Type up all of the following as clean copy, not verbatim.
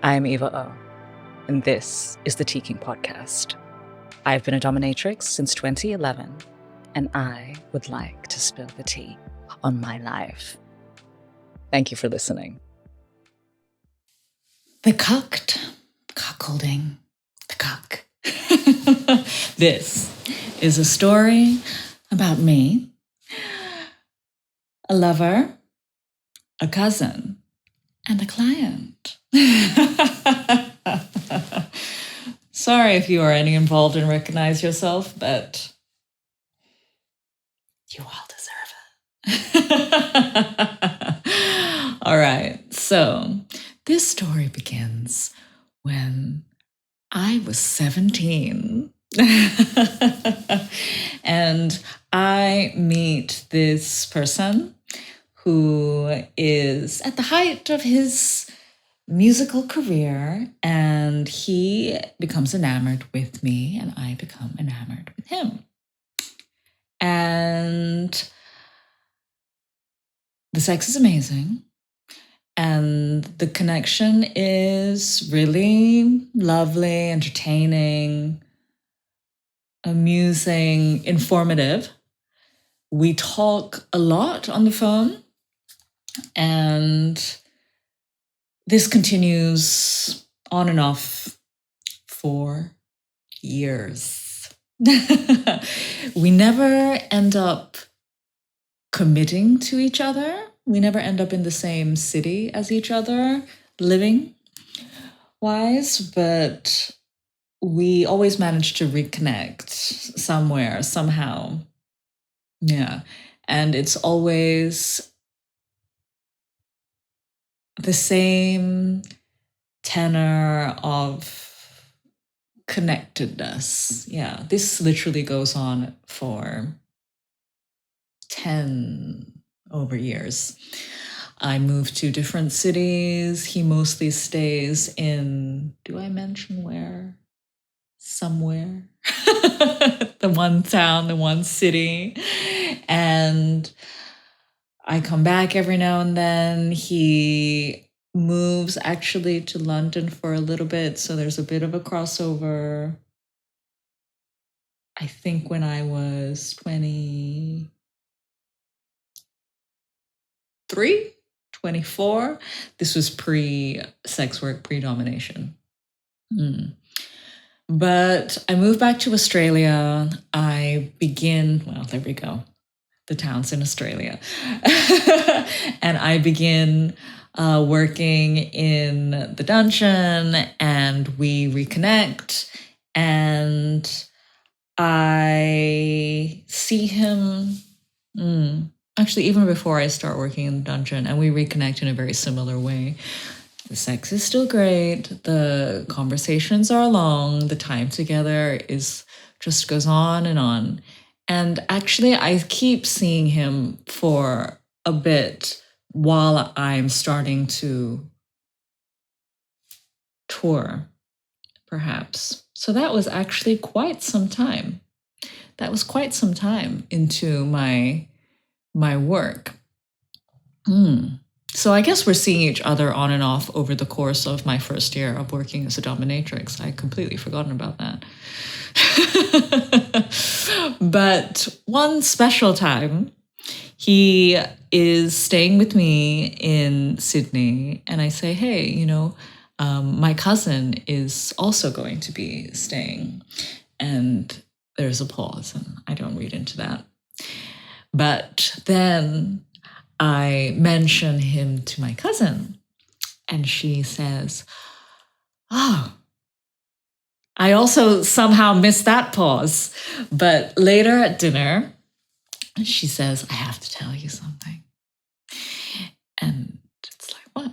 I'm Eva Oh, and this is the Teakink podcast. I've been a dominatrix since 2011, and I would like to spill the tea on my life. Thank you for listening. The Cucked, Cuckolding, the Cuck. This is a story about me, a lover, a cousin, and a client. Sorry if you are any involved and recognize yourself, but you all deserve it. All right, so this story begins when I was 17. And I meet this person who is at the height of his musical career, and he becomes enamored with me, and I become enamored with him. And the sex is amazing. And the connection is really lovely, entertaining, amusing, informative. We talk a lot on the phone, and this continues on and off for years. We never end up committing to each other. We never end up in the same city as each other, living wise, but we always manage to reconnect somewhere, somehow. Yeah. And it's always the same tenor of connectedness. Yeah. This literally goes on for 10 over years. I moved to different cities. He mostly stays in, do I mention where? Somewhere. The one town, the one city. And I come back every now and then. He moves actually to London for a little bit, so there's a bit of a crossover. I think when I was 23, 24, this was pre-sex work, pre-domination. But I moved back to Australia. There we go. The town's in Australia. And I begin working in the dungeon, and we reconnect, and I see him actually even before I start working in the dungeon, and we reconnect in a very similar way. The sex is still great. The conversations are long. The time together just goes on and on. And actually, I keep seeing him for a bit while I'm starting to tour, perhaps. So that was actually quite some time. That was quite some time into my work. So I guess we're seeing each other on and off over the course of my first year of working as a dominatrix. I completely forgotten about that. But one special time, he is staying with me in Sydney, and I say, hey, my cousin is also going to be staying. And there's a pause, and I don't read into that. But then I mention him to my cousin, and she says, oh, I also somehow missed that pause. But later at dinner, she says, I have to tell you something. And it's like, what?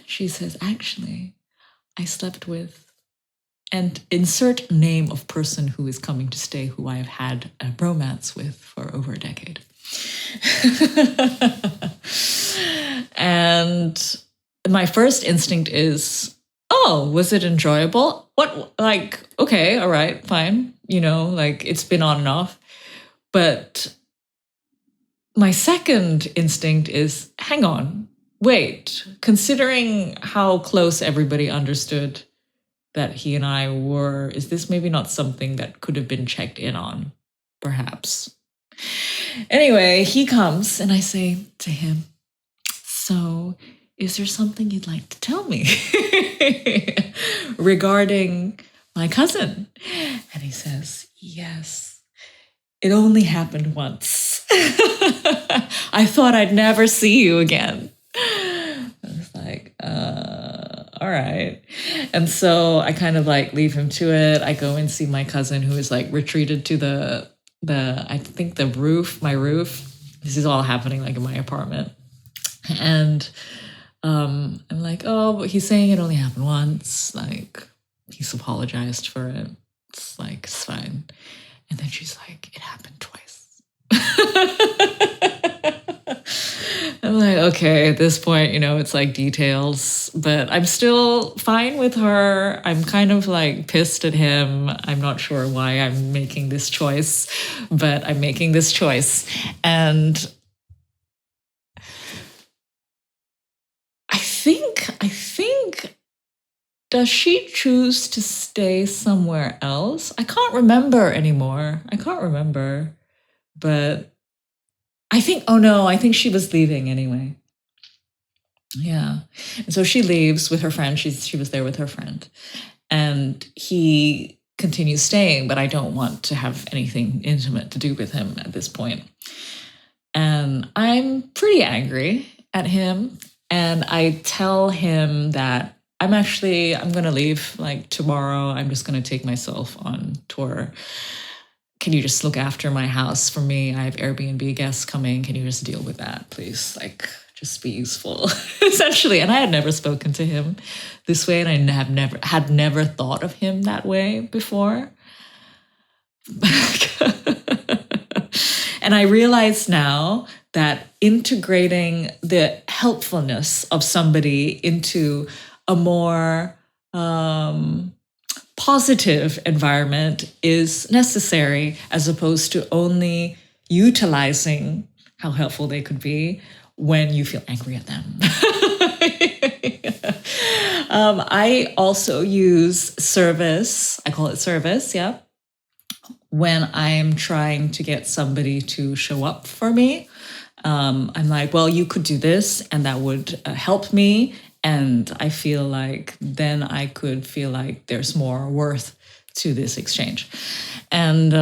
She says, actually, I slept with, and insert name of person who is coming to stay, who I have had a romance with for over a decade. And my first instinct is, oh, was it enjoyable? Okay, all right, fine. It's been on and off. But my second instinct is, hang on, wait, considering how close everybody understood that he and I were, is this maybe not something that could have been checked in on? Perhaps. Anyway, he comes and I say to him, so is there something you'd like to tell me regarding my cousin? And he says, yes, it only happened once. I thought I'd never see you again. I was like, all right. And so I kind of like leave him to it. I go and see my cousin who is like retreated to I think my roof. This is all happening like in my apartment. And I'm like, oh, but he's saying it only happened once. Like, he's apologized for it. It's like, it's fine. And then she's like, it happened twice. I'm like, okay, at this point, it's like details, but I'm still fine with her. I'm kind of like pissed at him. I'm not sure why I'm making this choice, but I'm making this choice. And I think, does she choose to stay somewhere else? I can't remember anymore. But I think she was leaving anyway. Yeah. And so she leaves with her friend. She was there with her friend. And he continues staying, but I don't want to have anything intimate to do with him at this point. And I'm pretty angry at him. And I tell him that I'm going to leave like tomorrow. I'm just going to take myself on tour. Can you just look after my house for me? I have Airbnb guests coming. Can you just deal with that, please? Like, just be useful, essentially. And I had never spoken to him this way, and I had never thought of him that way before. And I realize now that integrating the helpfulness of somebody into a more positive environment is necessary, as opposed to only utilizing how helpful they could be when you feel angry at them. I also use service. I call it service, yeah. When I'm trying to get somebody to show up for me, I'm like, well, you could do this and that would help me. And I feel like then I could feel like there's more worth to this exchange. And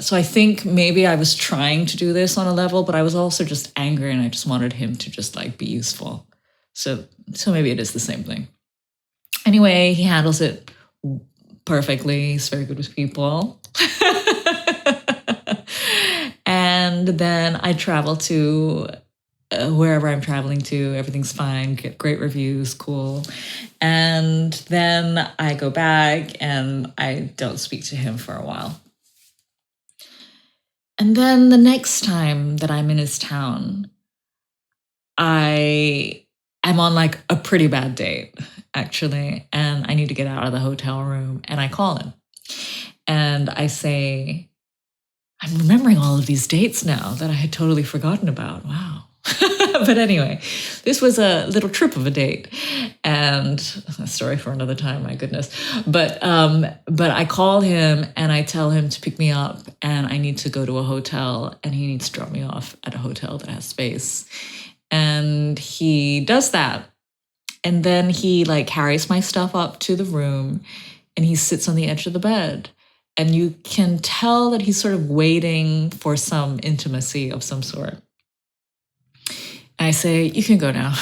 so I think maybe I was trying to do this on a level, but I was also just angry and I just wanted him to just like be useful. So maybe it is the same thing. Anyway, he handles it perfectly. He's very good with people. And then I travel to wherever I'm traveling to. Everything's fine, get great reviews, cool. And then I go back and I don't speak to him for a while. And then the next time that I'm in his town, I'm on like a pretty bad date, actually. And I need to get out of the hotel room. And I call him. And I say, I'm remembering all of these dates now that I had totally forgotten about. Wow. But anyway, this was a little trip of a date, and a story for another time, my goodness. But I call him and I tell him to pick me up, and I need to go to a hotel, and he needs to drop me off at a hotel that has space. And he does that. And then he like carries my stuff up to the room, and he sits on the edge of the bed. And you can tell that he's sort of waiting for some intimacy of some sort. I say, you can go now.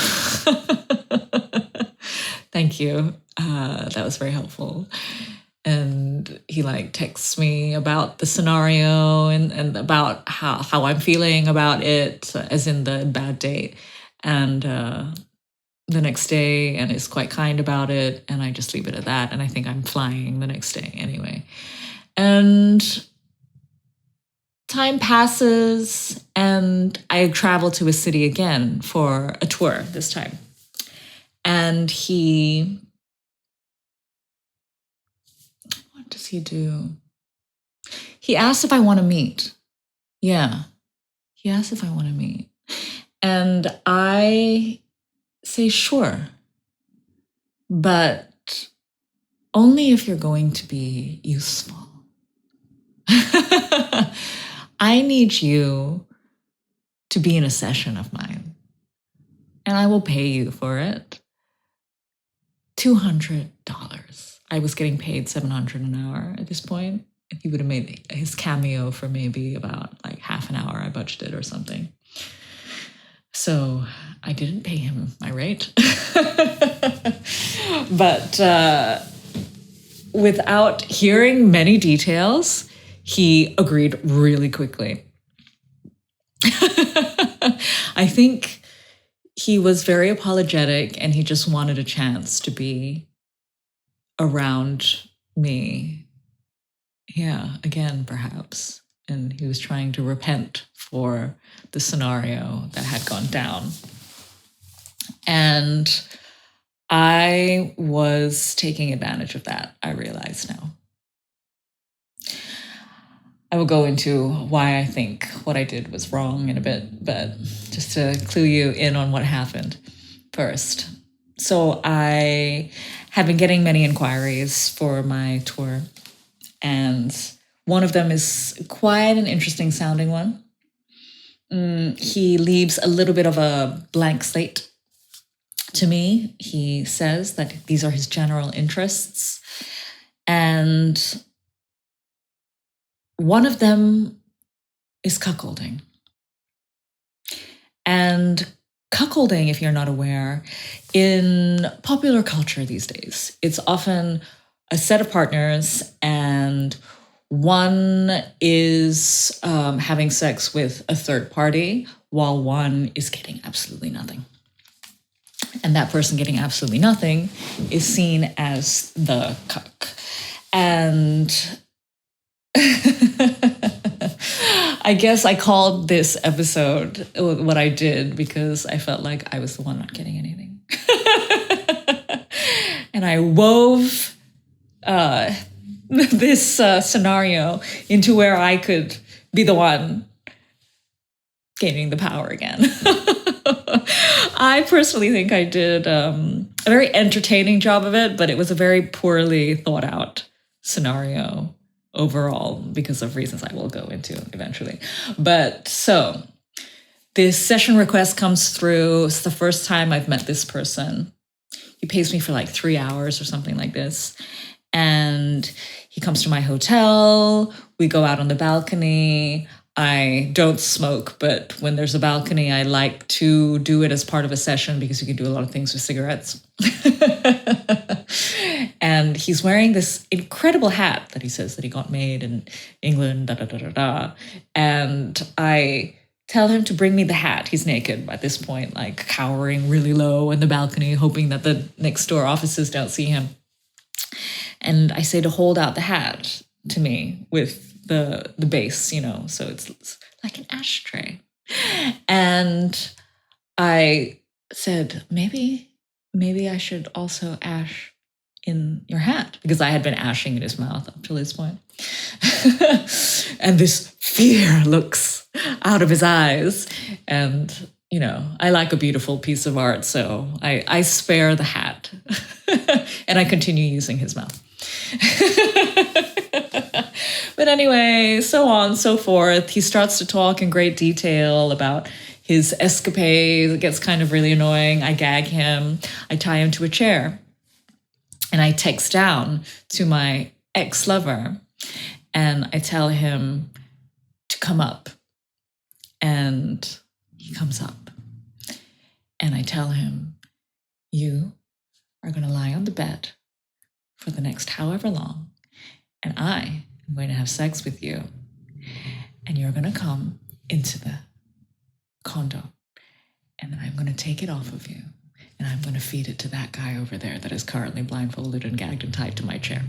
Thank you. That was very helpful. And he like texts me about the scenario and about how I'm feeling about it, as in the bad date. And the next day, and is quite kind about it. And I just leave it at that. And I think I'm flying the next day anyway. And time passes, and I travel to a city again for a tour this time. And what does he do? He asks if I want to meet. Yeah, he asks if I want to meet. And I say sure, but only if you're going to be useful. I need you to be in a session of mine, and I will pay you for it. $200. I was getting paid $700 an hour at this point. And he would have made his cameo for maybe about like half an hour I budgeted or something. So I didn't pay him my rate. But without hearing many details, he agreed really quickly. I think he was very apologetic and he just wanted a chance to be around me. Yeah, again, perhaps. And he was trying to repent for the scenario that had gone down. And I was taking advantage of that, I realize now. I will go into why I think what I did was wrong in a bit, but just to clue you in on what happened first. So I have been getting many inquiries for my tour, and one of them is quite an interesting sounding one. He leaves a little bit of a blank slate to me. He says that these are his general interests, and one of them is cuckolding. And cuckolding, if you're not aware, in popular culture these days, it's often a set of partners and one is having sex with a third party while one is getting absolutely nothing. And that person getting absolutely nothing is seen as the cuck. And I guess I called this episode what I did because I felt like I was the one not getting anything. And I wove this scenario into where I could be the one gaining the power again. I personally think I did a very entertaining job of it, but it was a very poorly thought out scenario overall because of reasons I will go into eventually. But so this session request comes through. It's the first time I've met this person. He pays me for like 3 hours or something like this. And he comes to my hotel. We go out on the balcony. I don't smoke, but when there's a balcony, I like to do it as part of a session because you can do a lot of things with cigarettes. And he's wearing this incredible hat that he says that he got made in England, And I tell him to bring me the hat. He's naked at this point, like cowering really low in the balcony, hoping that the next door offices don't see him. And I say to hold out the hat to me with the base, you know, so it's like an ashtray. And I said, maybe I should also ash in your hat, because I had been ashing in his mouth up till this point. And this fear looks out of his eyes. And, you know, I like a beautiful piece of art, so I spare the hat. And I continue using his mouth. But anyway, so on, so forth. He starts to talk in great detail about his escapades. It gets kind of really annoying. I gag him. I tie him to a chair. And I text down to my ex-lover. And I tell him to come up. And he comes up. And I tell him, you are going to lie on the bed for the next however long. And I am going to have sex with you. And you're going to come into the condo. And then I'm going to take it off of you. And I'm going to feed it to that guy over there that is currently blindfolded and gagged and tied to my chair.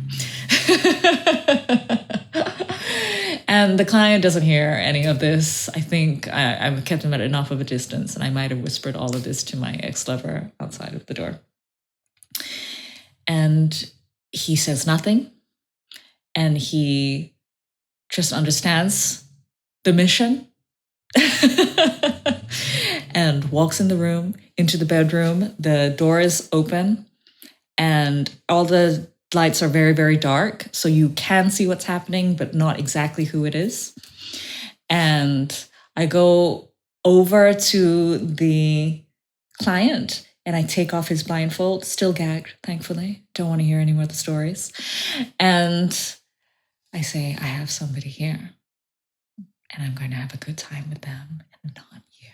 And the client doesn't hear any of this. I think I've kept him at enough of a distance, and I might have whispered all of this to my ex-lover outside of the door. And he says nothing. And he just understands the mission. and walks in the room, into the bedroom. The door is open and all the lights are very, very dark. So you can see what's happening, but not exactly who it is. And I go over to the client and I take off his blindfold, still gagged, thankfully. Don't want to hear any more of the stories. And I say, I have somebody here and I'm going to have a good time with them and not you.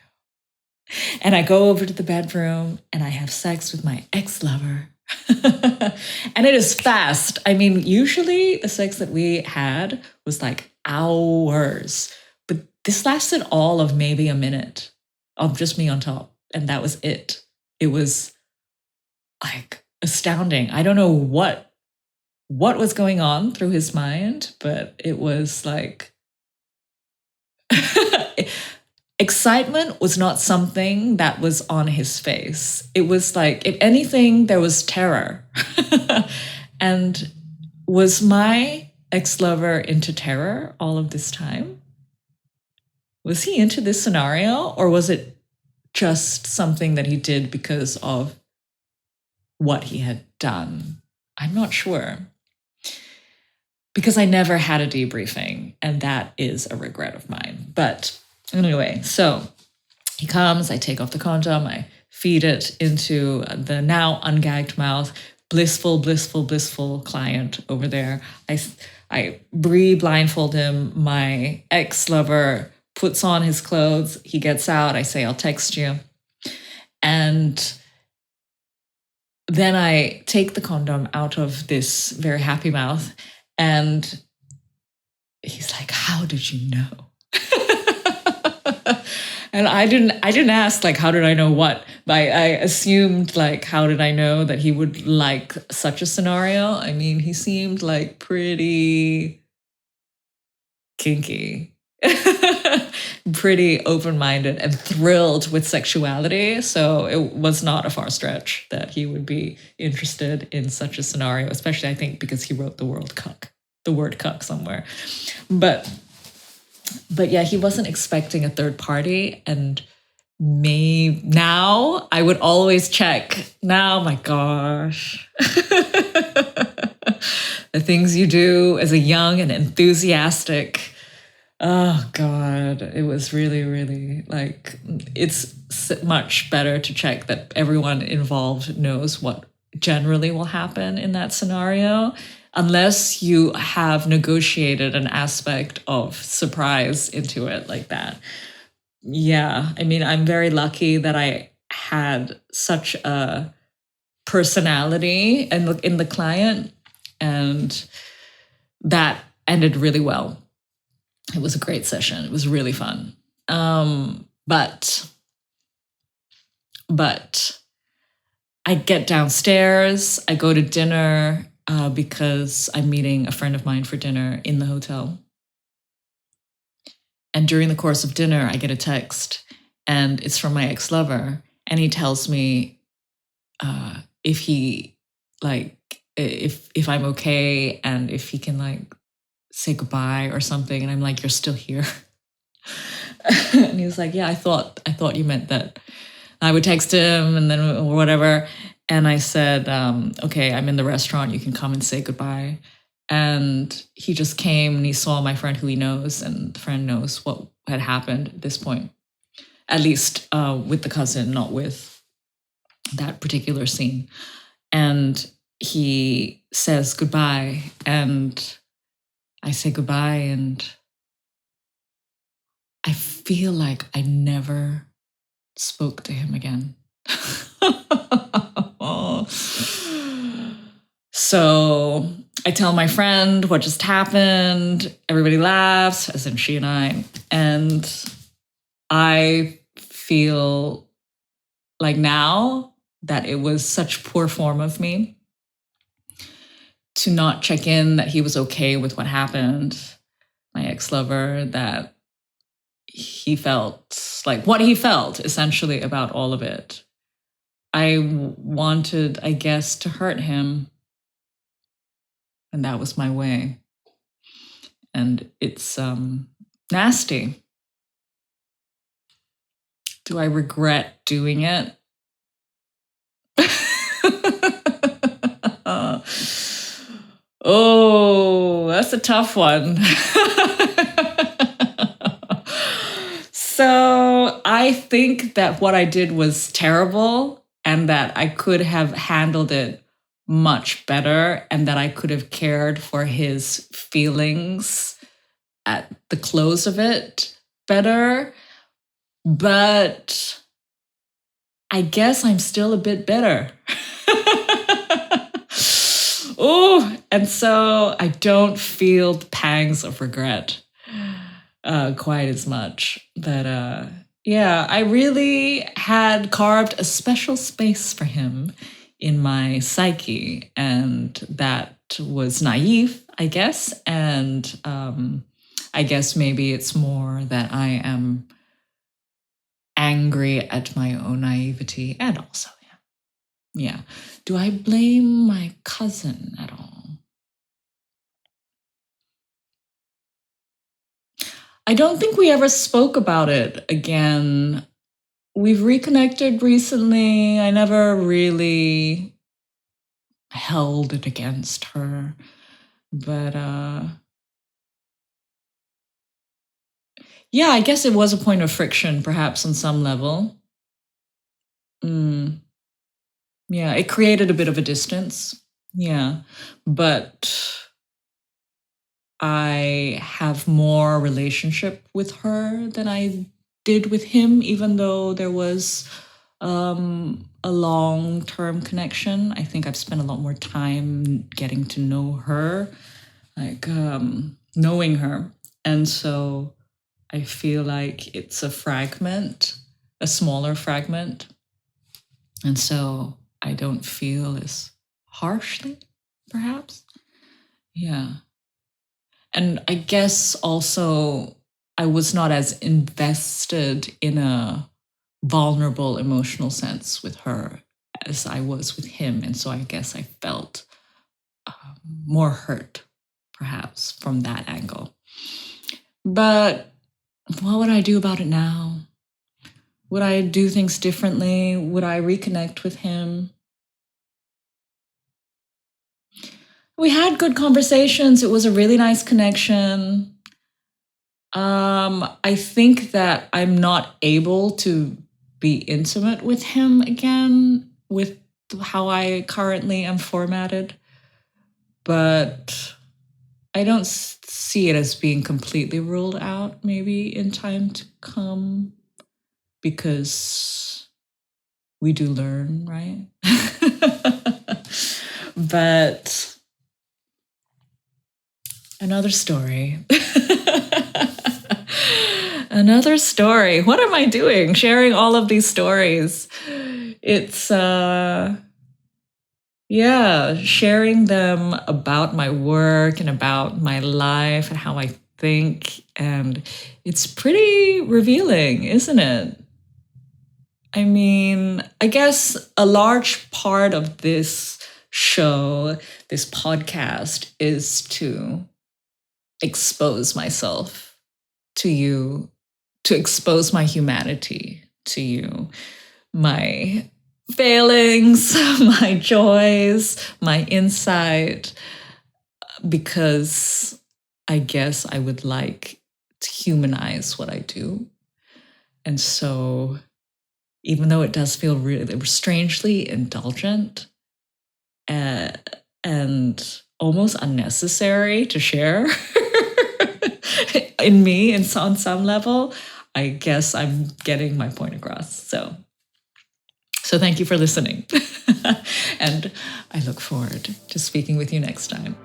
And I go over to the bedroom and I have sex with my ex-lover. And it is fast. I mean, usually the sex that we had was like hours, but this lasted all of maybe a minute of just me on top. And that was it. It was like astounding. I don't know what was going on through his mind, but it was like excitement was not something that was on his face. It was like, if anything, there was terror. And was my ex-lover into terror all of this time? Was he into this scenario, or was it just something that he did because of what he had done? I'm not sure. Because I never had a debriefing, and that is a regret of mine. But anyway, so he comes, I take off the condom, I feed it into the now ungagged mouth, blissful, blissful, blissful client over there. I blindfold him. My ex-lover puts on his clothes. He gets out. I say, I'll text you. And then I take the condom out of this very happy mouth. And he's like, how did you know? And I didn't ask, like, how did I know what? But I assumed, like, how did I know that he would like such a scenario? I mean, he seemed like pretty kinky, pretty open-minded and thrilled with sexuality. So it was not a far stretch that he would be interested in such a scenario, especially, I think, because he wrote the word cuck somewhere. But yeah, he wasn't expecting a third party. And now I would always check. Now, my gosh. The things you do as a young and enthusiastic. Oh, God. It was really, really like, it's much better to check that everyone involved knows what generally will happen in that scenario, unless you have negotiated an aspect of surprise into it like that. Yeah, I mean, I'm very lucky that I had such a personality in the client, and that ended really well. It was a great session. It was really fun. But I get downstairs, I go to dinner, because I'm meeting a friend of mine for dinner in the hotel. And during the course of dinner, I get a text, and it's from my ex-lover. And he tells me if he, like, if I'm okay and if he can, like, say goodbye or something. And I'm like, you're still here? And he was like, yeah, I thought you meant that I would text him and then or whatever. And I said, okay, I'm in the restaurant. You can come and say goodbye. And he just came and he saw my friend who he knows, and the friend knows what had happened at this point, at least with the cousin, not with that particular scene. And he says goodbye, and I say goodbye, and I feel like I never spoke to him again. So I tell my friend what just happened. Everybody laughs, as in she and I. And I feel like now that it was such poor form of me to not check in that he was okay with what happened. My ex-lover, that he felt like what he felt essentially about all of it. I wanted, I guess, to hurt him. And that was my way. And it's nasty. Do I regret doing it? Oh, that's a tough one. So I think that what I did was terrible and that I could have handled it much better and that I could have cared for his feelings at the close of it better. But I guess I'm still a bit bitter. Oh, and so I don't feel the pangs of regret quite as much. But yeah, I really had carved a special space for him in my psyche, and that was naive, I guess. And I guess maybe it's more that I am angry at my own naivety and also him. Yeah. Do I blame my cousin at all? I don't think we ever spoke about it again. We've reconnected recently. I never really held it against her. But yeah, I guess it was a point of friction, perhaps on some level. Yeah, it created a bit of a distance. Yeah. But I have more relationship with her than I did with him, even though there was a long-term connection. I think I've spent a lot more time getting to know her, like knowing her. And so I feel like it's a fragment, a smaller fragment. And so I don't feel as harshly, perhaps. Yeah. And I guess also I was not as invested in a vulnerable emotional sense with her as I was with him. And so I guess I felt more hurt, perhaps, from that angle. But what would I do about it now? Would I do things differently? Would I reconnect with him? We had good conversations. It was a really nice connection. I think that I'm not able to be intimate with him again with how I currently am formatted. But I don't see it as being completely ruled out, maybe in time to come, because we do learn, right? But another story. Another story. What am I doing? Sharing all of these stories. It's, yeah, sharing them about my work and about my life and how I think. And it's pretty revealing, isn't it? I mean, I guess a large part of this show, this podcast, is to expose myself to you, to expose my humanity to you, my failings, my joys, my insight, because I guess I would like to humanize what I do. And so, even though it does feel really strangely indulgent and almost unnecessary to share in me and on some level, I guess I'm getting my point across. So thank you for listening. And I look forward to speaking with you next time.